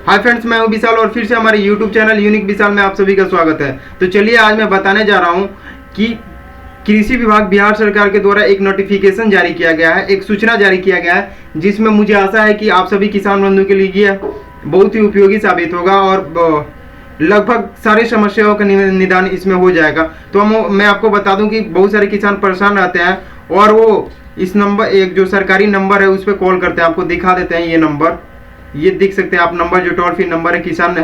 Hi friends, मैं हूं विशाल और फिर से हमारे यूट्यूब चैनल यूनिक विशाल में आप सभी का स्वागत है। तो चलिए आज मैं बताने जा रहा हूं कि कृषि विभाग बिहार सरकार के द्वारा एक नोटिफिकेशन जारी किया गया है, एक सूचना जारी किया गया है, जिसमें मुझे आशा है कि आप सभी किसान बंधु के लिए बहुत ही उपयोगी साबित होगा और लगभग सारी समस्याओं का निदान इसमें हो जाएगा। तो मैं आपको बता दूं कि बहुत सारे किसान परेशान रहते हैं और वो इस नंबर, एक जो सरकारी नंबर है उस पर कॉल करते हैं। आपको दिखा देते हैं, ये नंबर, ये देख सकते हैं आप नंबर, जो टोल फ्री नंबर है किसान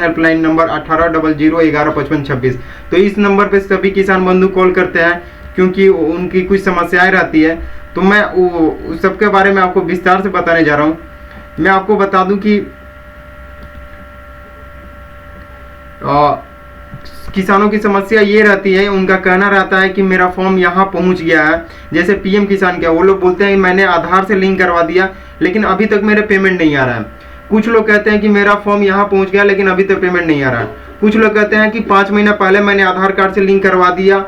हेल्पलाइन नंबर 1800115526। तो इस नंबर पे सभी किसान बंधु कॉल करते हैं क्योंकि उनकी कुछ समस्याएं रहती है। तो मैं उस सबके बारे में आपको विस्तार से बताने जा रहा हूँ। मैं आपको बता दूं कि किसानों की समस्या ये रहती है, उनका कहना रहता है कि मेरा फॉर्म यहाँ पहुँच गया है। जैसे पीएम किसान का वो लोग बोलते हैं मैंने आधार से लिंक करवा दिया लेकिन अभी तक मेरे पेमेंट नहीं आ रहा है। कुछ लोग कहते हैं कि मेरा फॉर्म यहाँ पहुँच गया लेकिन अभी तक पेमेंट नहीं आ रहा है। कुछ लोग कहते हैं कि 5 महीना पहले मैंने आधार कार्ड से लिंक करवा दिया,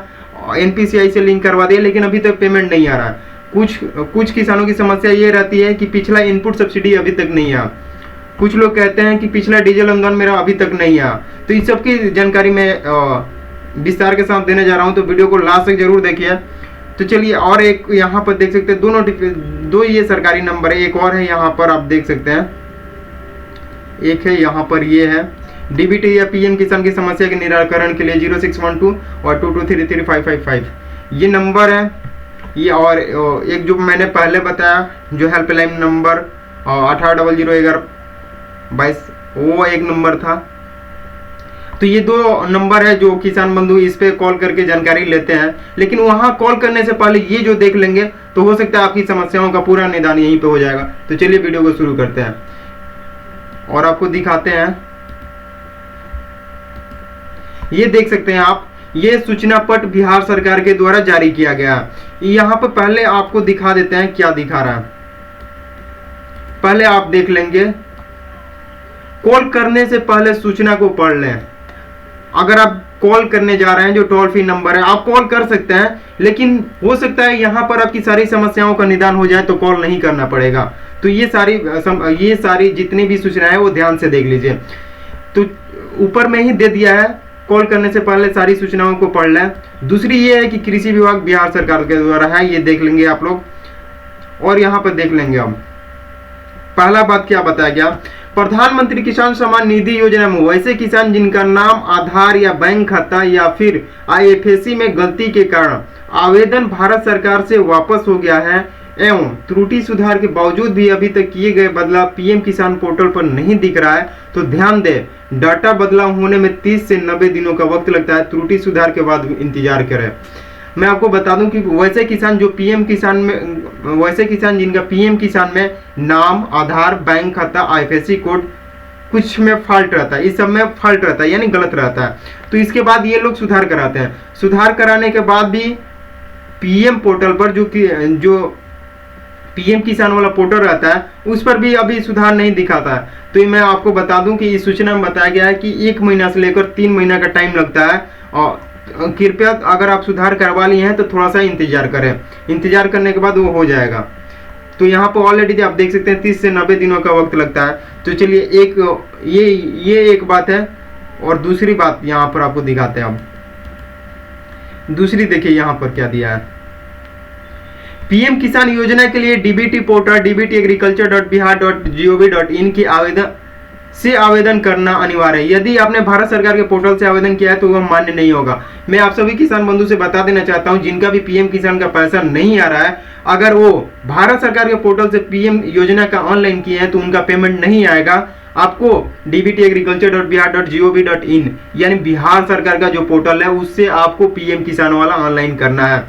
NPCI से लिंक करवा दिया, लेकिन अभी तक पेमेंट नहीं आ रहा है। कुछ किसानों की समस्या ये रहती है कि पिछला इनपुट सब्सिडी अभी तक नहीं आया। कुछ लोग कहते हैं कि पिछला डीजल अनुदान मेरा अभी तक नहीं आया। तो इस सब की जानकारी मैं विस्तार के साथ देने जा रहा हूं, तो वीडियो को लास्ट तक जरूर देखिए। तो चलिए, और एक यहाँ पर देख सकते हैं दो ये सरकारी नंबर है, एक और है यहाँ पर आप देख सकते हैं, एक है यहाँ पर, ये है डीबीटी या पीएम किसान की समस्या के निराकरण के लिए 0612 और 22333555 ये नंबर है। ये और एक जो मैंने पहले बताया जो हेल्पलाइन नंबर 18001122 वो एक नंबर था। तो ये 2 नंबर है जो किसान बंधु इस पे कॉल करके जानकारी लेते हैं, लेकिन वहां कॉल करने से पहले ये जो देख लेंगे तो हो सकता है आपकी समस्याओं का पूरा निदान यहीं पे हो जाएगा। तो चलिए वीडियो को शुरू करते हैं और आपको दिखाते हैं। ये देख सकते हैं आप, ये सूचना पट बिहार सरकार के द्वारा जारी किया गया है। यहाँ पर पहले आपको दिखा देते हैं क्या दिखा रहा है, पहले आप देख लेंगे। कॉल करने से पहले सूचना को पढ़ लें। अगर आप कॉल करने जा रहे हैं, जो टोल फ्री नंबर है, आप कॉल कर सकते हैं, लेकिन हो सकता है यहाँ पर आपकी सारी समस्याओं का निदान हो जाए तो कॉल नहीं करना पड़ेगा। तो ये सारी जितनी भी सूचनाएं है वो ध्यान से देख लीजिए। तो ऊपर में ही दे दिया है, कॉल करने से पहले सारी सूचनाओं को पढ़ लें। दूसरी ये है कि कृषि विभाग बिहार सरकार के द्वारा है, ये देख लेंगे आप लोग। और यहाँ पर देख लेंगे अब पहला बात क्या बताया गया, प्रधानमंत्री किसान सम्मान निधि योजना में वैसे किसान जिनका नाम, आधार या बैंक खाता या फिर IFSC में गलती के कारण आवेदन भारत सरकार से वापस हो गया है एवं त्रुटि सुधार के बावजूद भी अभी तक किए गए बदलाव पीएम किसान पोर्टल पर नहीं दिख रहा है, तो ध्यान दें डाटा बदलाव होने में 30 से 90 दिनों का वक्त लगता है। त्रुटि सुधार के बाद इंतजार करें। मैं आपको बता दूं कि वैसे किसान जिनका पीएम किसान में नाम, आधार, बैंक खाता, IFSC कोड कुछ में फॉल्ट रहता है, इस सब में फॉल्ट रहता है यानी गलत रहता है, तो इसके बाद ये लोग सुधार कराते हैं। सुधार कराने के बाद भी पीएम पोर्टल पर जो पीएम किसान वाला पोर्टल रहता है उस पर भी अभी सुधार नहीं दिखाता है। तो मैं आपको बता दूं कि इस सूचना में बताया गया है कि 1 महीना से लेकर 3 महीना का टाइम लगता है और कृपया अगर आप सुधार करवा लिए हैं तो थोड़ा सा इंतजार करें। इंतजार करने के बाद वो हो जाएगा। तो यहाँ पर ऑलरेडी आप देख सकते हैं 30 से 90 दिनों का वक्त लगता है। तो चलिए, ये एक बात है। और दूसरी बात यहाँ पर आपको दिखाते हैं। अब दूसरी देखिए यहाँ पर क्या दिया है, पीएम किसान योजना के लिए डीबीटी पोर्टल dbtagriculture.bihar.gov.in की आवेदन करना अनिवार्य है। यदि आपने भारत सरकार के पोर्टल से आवेदन किया है तो वह मान्य नहीं होगा। मैं आप सभी किसान बंधु से बता देना चाहता हूं, जिनका भी पीएम किसान का पैसा नहीं आ रहा है, अगर वो भारत सरकार के पोर्टल से पीएम योजना का ऑनलाइन किए हैं तो उनका पेमेंट नहीं आएगा। आपको dbtagriculture.bihar.gov.in यानी बिहार सरकार का जो पोर्टल है उससे आपको पीएम किसान वाला ऑनलाइन करना है।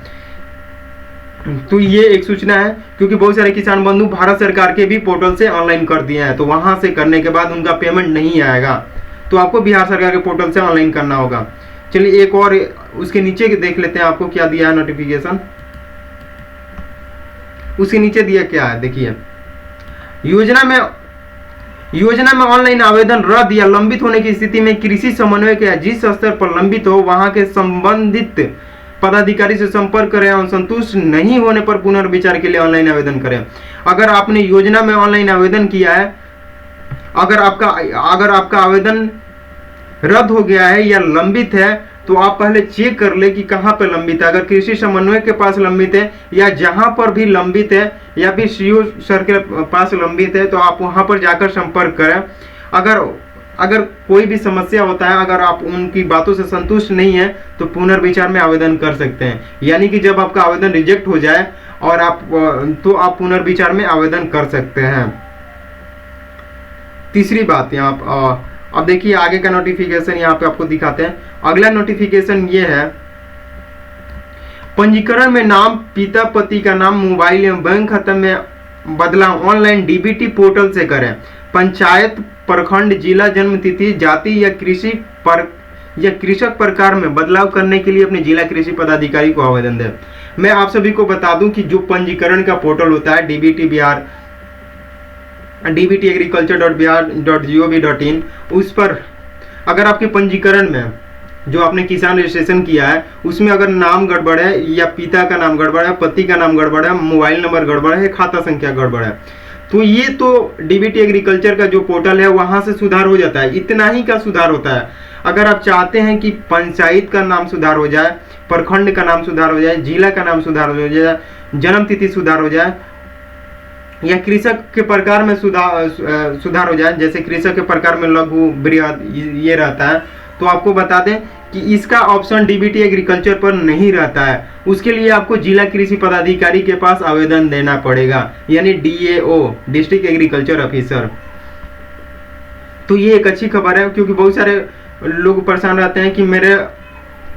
तो ये एक सूचना है, क्योंकि बहुत सारे किसान बंधु भारत सरकार के भी पोर्टल से ऑनलाइन कर दिए हैं, तो वहां से करने के बाद उनका पेमेंट नहीं आएगा। तो आपको बिहार सरकार के पोर्टल से ऑनलाइन करना होगा। चलिए, एक और उसके नीचे देख लेते हैं आपको क्या दिया है नोटिफिकेशन। उसके नीचे दिया क्या है, देखिए, योजना में ऑनलाइन आवेदन रद्द या लंबित होने की स्थिति में कृषि समन्वय के जिस स्तर पर लंबित हो वहां के संबंधित पदाधिकारी से संपर्क करें और संतुष्ट नहीं होने पर पुनर्विचार के लिए ऑनलाइन आवेदन करें। अगर आपने योजना में ऑनलाइन आवेदन किया है अगर आपका आवेदन रद्द हो गया है या लंबित है तो आप पहले चेक कर ले कि कहाँ पे लंबित है। अगर कृषि समन्वयक के पास लंबित है या जहां पर भी लंबित है या फिर सीओ सर के पास लंबित है तो आप वहां पर जाकर संपर्क करें। अगर कोई भी समस्या होता है, अगर आप उनकी बातों से संतुष्ट नहीं है तो पुनर्विचार में आवेदन कर सकते हैं। यानी कि जब आपका आवेदन रिजेक्ट हो जाए और आप पुनर्विचार में आवेदन कर सकते हैं। तीसरी बात यहाँ अब देखिए आगे का नोटिफिकेशन यहाँ पे आपको दिखाते हैं। अगला नोटिफिकेशन ये है, पंजीकरण में नाम, पिता पति का नाम, मोबाइल एवं बैंक खाता में बदलाव ऑनलाइन डीबीटी पोर्टल से करें। पंचायत, प्रखंड, जिला, जन्म तिथि, जाति या कृषक प्रकार में बदलाव करने के लिए अपने जिला कृषि पदाधिकारी को आवेदन दें। मैं आप सभी को बता दूं कि जो पंजीकरण का पोर्टल होता है डीबीटी बिहार, dbtagriculture.bihar.gov.in, उस पर अगर आपके पंजीकरण में जो आपने किसान रजिस्ट्रेशन किया है उसमें अगर नाम गड़बड़ है या पिता का नाम गड़बड़ है, पति का नाम गड़बड़ है, मोबाइल नंबर गड़बड़ है, खाता संख्या गड़बड़ है, तो ये तो डीबीटी एग्रीकल्चर का जो पोर्टल है वहां से सुधार हो जाता है। इतना ही का सुधार होता है। अगर आप चाहते हैं कि पंचायत का नाम सुधार हो जाए, प्रखंड का नाम सुधार हो जाए, जिला का नाम सुधार हो जाए, जन्म तिथि सुधार हो जाए या कृषक के प्रकार में सुधार हो जाए, जैसे कृषक के प्रकार में लघु, बृहद ये रहता है, तो आपको बता दें कि इसका ऑप्शन डीबीटी एग्रीकल्चर पर नहीं रहता है। उसके लिए आपको जिला कृषि पदाधिकारी के पास आवेदन देना पड़ेगा, यानी DAO, डिस्ट्रिक्ट एग्रीकल्चर ऑफिसर। तो ये एक अच्छी खबर है, क्योंकि बहुत सारे लोग परेशान रहते हैं कि मेरे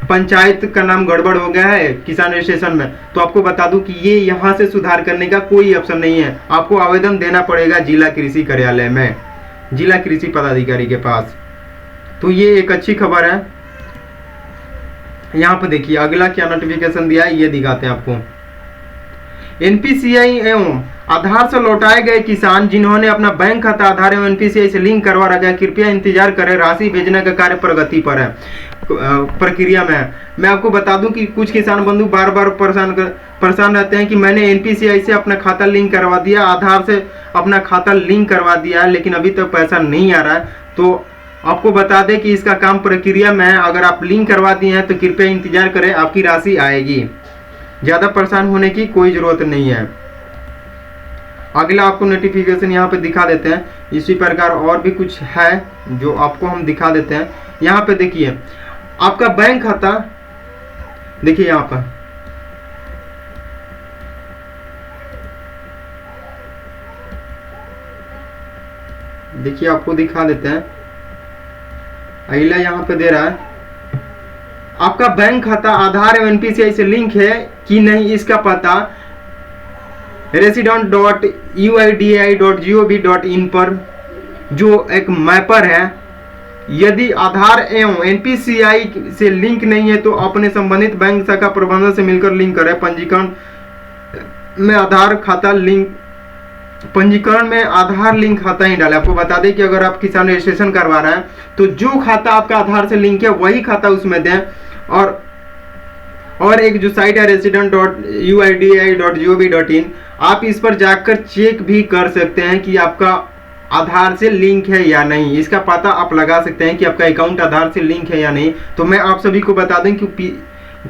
पंचायत का नाम गड़बड़ हो गया है किसान रजिस्ट्रेशन में। तो आपको बता दूं कि ये यहाँ से सुधार करने का कोई ऑप्शन नहीं है, आपको आवेदन देना पड़ेगा जिला कृषि कार्यालय में, जिला कृषि पदाधिकारी के पास। तो ये एक अच्छी खबर है। यहाँ पे देखिए अगला क्या नोटिफिकेशन दिया है ये दिखाते हैं आपको। NPCI एवं आधार से लौटाए गए किसान जिन्होंने अपना बैंक खाता आधार एवं NPCI से लिंक करवा रखा है, कृपया इंतजार करें, राशि भेजने का कार्य प्रगति पर है, प्रक्रिया में है। मैं आपको बता दूं कि कुछ किसान बंधु बार बार परेशान रहते हैं कि मैंने NPCI से अपना खाता लिंक करवा दिया, आधार से अपना खाता लिंक करवा दिया है, लेकिन अभी तक पैसा नहीं आ रहा है। तो आपको बता दें कि इसका काम प्रक्रिया में है। अगर आप लिंक करवा दिए हैं तो कृपया इंतजार करें, आपकी राशि आएगी। ज़्यादा परेशान होने की कोई ज़रूरत नहीं है। अगला आपको नोटिफिकेशन यहाँ पे दिखा देते हैं। इसी प्रकार और भी कुछ है जो आपको हम दिखा देते हैं। यहाँ पे देखिए आपका बैंक खाता, देखिए यहाँ पर देखिए आपको दिखा देते हैं। अगला यहाँ पे दे रहा है आपका बैंक खाता आधार एवं NPCI से लिंक है कि नहीं, इसका पता resident.uidi.gov.in पर जो एक मैपर है, यदि आधार एवं NPCI से लिंक नहीं है तो अपने संबंधित बैंक शाखा प्रबंधक से मिलकर लिंक करें। पंजीकरण में आधार लिंक खाता ही डालें। आपको बता दें कि अगर आप किसान रजिस्ट्रेशन करवा रहे हैं तो जो खाता आपका आधार से लिंक है वही खाता उसमें दें। और एक जो साइट है resident.uidi.gov.in, आप इस पर जाकर चेक भी कर सकते हैं कि आपका आधार से लिंक है या नहीं। इसका पता आप लगा सकते हैं कि आपका अकाउंट आधार से लिंक है या नहीं। तो मैं आप सभी को बता दें कि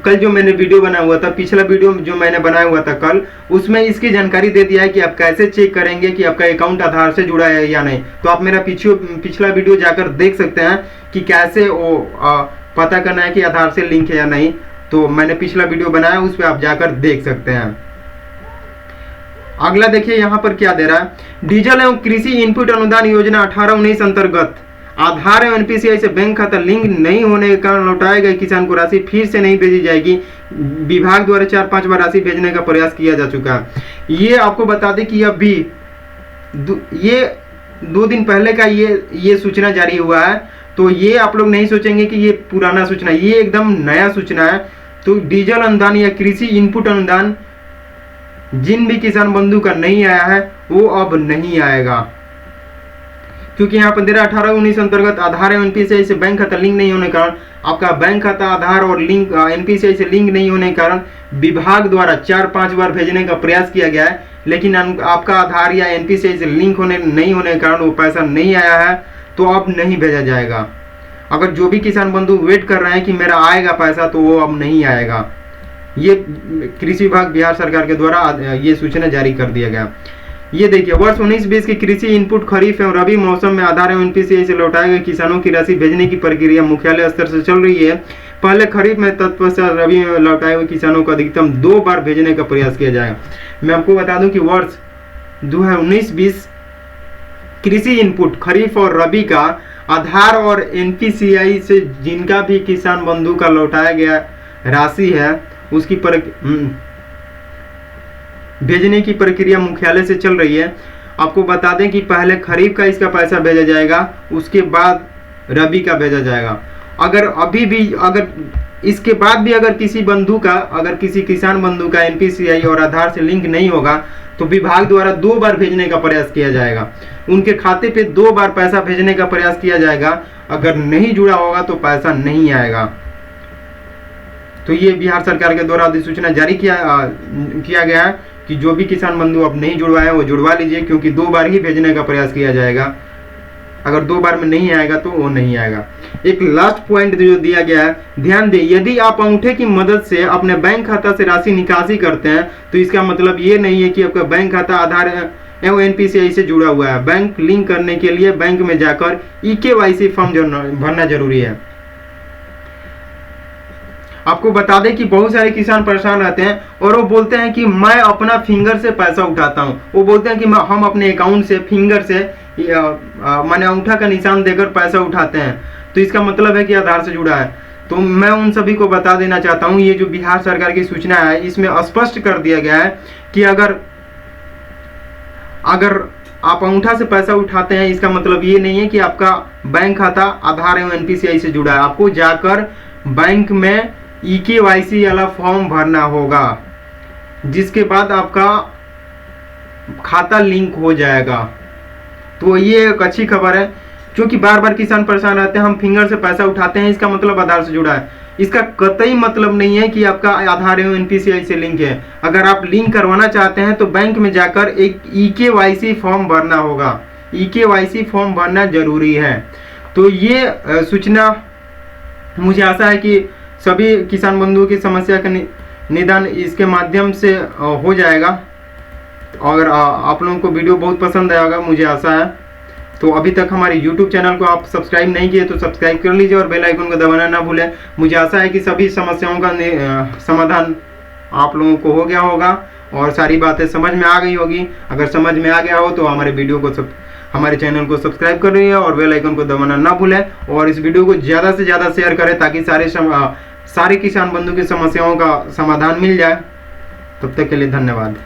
कल जो मैंने वीडियो बनाया हुआ था, पिछला वीडियो जो मैंने बनाया हुआ था कल, उसमें इसकी जानकारी दे दिया है कि आप कैसे चेक करेंगे कि आपका अकाउंट आधार से जुड़ा है या नहीं। तो आप मेरा पिछला वीडियो जाकर देख सकते हैं कि कैसे वो पता करना है कि आधार से लिंक है या नहीं। तो मैंने पिछला वीडियो बनाया, उस पर आप जाकर देख सकते हैं। अगला देखिए यहाँ पर क्या दे रहा है, डीजल एवं कृषि इनपुट अनुदान योजना 18-19 अंतर्गत आधार एवं NPCI से बैंक खाता लिंक नहीं होने के कारण लौटाए गए किसान को राशि फिर से नहीं भेजी जाएगी। विभाग द्वारा 4-5 बार राशि भेजने का प्रयास किया जा चुका है। ये आपको बता दें कि अभी ये 2 दिन पहले का ये सूचना जारी हुआ है। तो ये आप लोग नहीं सोचेंगे कि ये पुराना सूचना, ये एकदम नया सूचना है। तो डीजल अनुदान या कृषि इनपुट अनुदान जिन भी किसान बंधु का नहीं आया है वो अब नहीं आएगा, क्योंकि यहाँ पर 18-19 अंतर्गत आधार एवं NPCI से बैंक खाता लिंक नहीं होने के कारण आपका बैंक खाता आधार और NPCI से लिंक नहीं होने के कारण विभाग द्वारा 4-5 बार भेजने का प्रयास किया गया है, लेकिन आपका आधार या NPCI से लिंक नहीं होने के कारण वो पैसा नहीं आया है, तो अब नहीं भेजा जाएगा। अगर जो भी किसान बंधु वेट कर रहे हैं कि मेरा आएगा पैसा, तो वो अब नहीं आएगा। ये कृषि विभाग बिहार सरकार के द्वारा ये सूचना जारी कर दिया गया। ये देखिए, वर्ष 19-20 की कृषि इनपुट खरीफ एवं रबी मौसम में आधार एवं NPCI से लौटाए गए किसानों की राशि भेजने की प्रक्रिया मुख्यालय स्तर से चल रही है। पहले खरीफ में, तत्पश्चात रबी में लौटाए हुए किसानों को अधिकतम 2 बार भेजने का प्रयास किया जाएगा। मैं आपको बता दूं कि वर्ष 2019-20 कृषि इनपुट खरीफ और रबी का आधार और NPCI से जिनका भी किसान बंधु का लौटाया गया राशि है, उसकी भेजने की प्रक्रिया मुख्यालय से चल रही है। आपको बता दें कि पहले खरीफ का इसका पैसा भेजा जाएगा, उसके बाद रबी का भेजा जाएगा। अगर इसके बाद भी अगर किसी किसान बंधु का NPCI और आधार से लिंक नहीं होगा, तो विभाग द्वारा 2 बार भेजने का प्रयास किया जाएगा। उनके खाते पे 2 बार पैसा भेजने का प्रयास किया जाएगा। अगर नहीं जुड़ा होगा तो पैसा नहीं आएगा। तो ये बिहार सरकार के द्वारा अधिसूचना जारी किया गया है कि जो भी किसान बंधु अब नहीं जुड़वाए वो जुड़वा लीजिए, क्योंकि 2 बार ही भेजने का प्रयास किया जाएगा। अगर 2 बार में नहीं आएगा तो वो नहीं आएगा। एक लास्ट पॉइंट जो दिया गया है, ध्यान दें, यदि आप अंगूठे की मदद से अपने बैंक खाता से राशि निकासी करते हैं, तो इसका मतलब ये नहीं है कि आपका बैंक खाता आधार एवं NPCI से जुड़ा हुआ है। बैंक लिंक करने के लिए बैंक में जाकर EKYC फॉर्म भरना जरूरी है। आपको बता दें कि बहुत सारे किसान परेशान रहते हैं और वो बोलते हैं कि मैं अपना फिंगर से पैसा उठाता हूं। वो बोलते हैं कि हम अपने अकाउंट से फिंगर से माने अंगूठा का निशान देकर पैसा उठाते हैं, तो इसका मतलब है कि आधार से जुड़ा है। तो मैं उन सभी को बता देना चाहता हूं, ये जो बिहार सरकार की सूचना है, इसमें स्पष्ट कर दिया गया है कि अगर आप अंगूठा से पैसा उठाते हैं, इसका मतलब ये नहीं है कि आपका बैंक खाता आधार एवं NPCI से जुड़ा है। आपको जाकर बैंक में EKYC वाला फॉर्म भरना होगा, जिसके बाद आपका खाता लिंक हो जाएगा। तो ये एक अच्छी खबर है, क्योंकि बार बार किसान परेशान रहते हैं, हम फिंगर से पैसा उठाते हैं, इसका मतलब आधार से जुड़ा है। इसका कतई मतलब नहीं है कि आपका आधार एवं NPCI से लिंक है। अगर आप लिंक करवाना चाहते हैं तो बैंक में जाकर एक EKYC फॉर्म भरना होगा। EKYC फॉर्म भरना जरूरी है। तो ये सूचना, मुझे आशा है कि सभी किसान बंधुओं की समस्या का निदान इसके माध्यम से हो जाएगा। अगर आप लोगों को वीडियो बहुत पसंद आया होगा, मुझे आशा है। तो अभी तक हमारे YouTube चैनल को आप सब्सक्राइब नहीं किए तो सब्सक्राइब कर लीजिए और बेल आइकन को दबाना ना भूलें। मुझे आशा है कि सभी समस्याओं का समाधान आप लोगों को हो गया होगा और सारी बातें समझ में आ गई होगी। अगर समझ में आ गया हो तो हमारे चैनल को सब्सक्राइब कर लीजिए और बेल आइकन को दबाना ना भूलें, और इस वीडियो को ज़्यादा से ज़्यादा शेयर करें ताकि सारे किसान बंधु की समस्याओं का समाधान मिल जाए। तब तक के लिए धन्यवाद।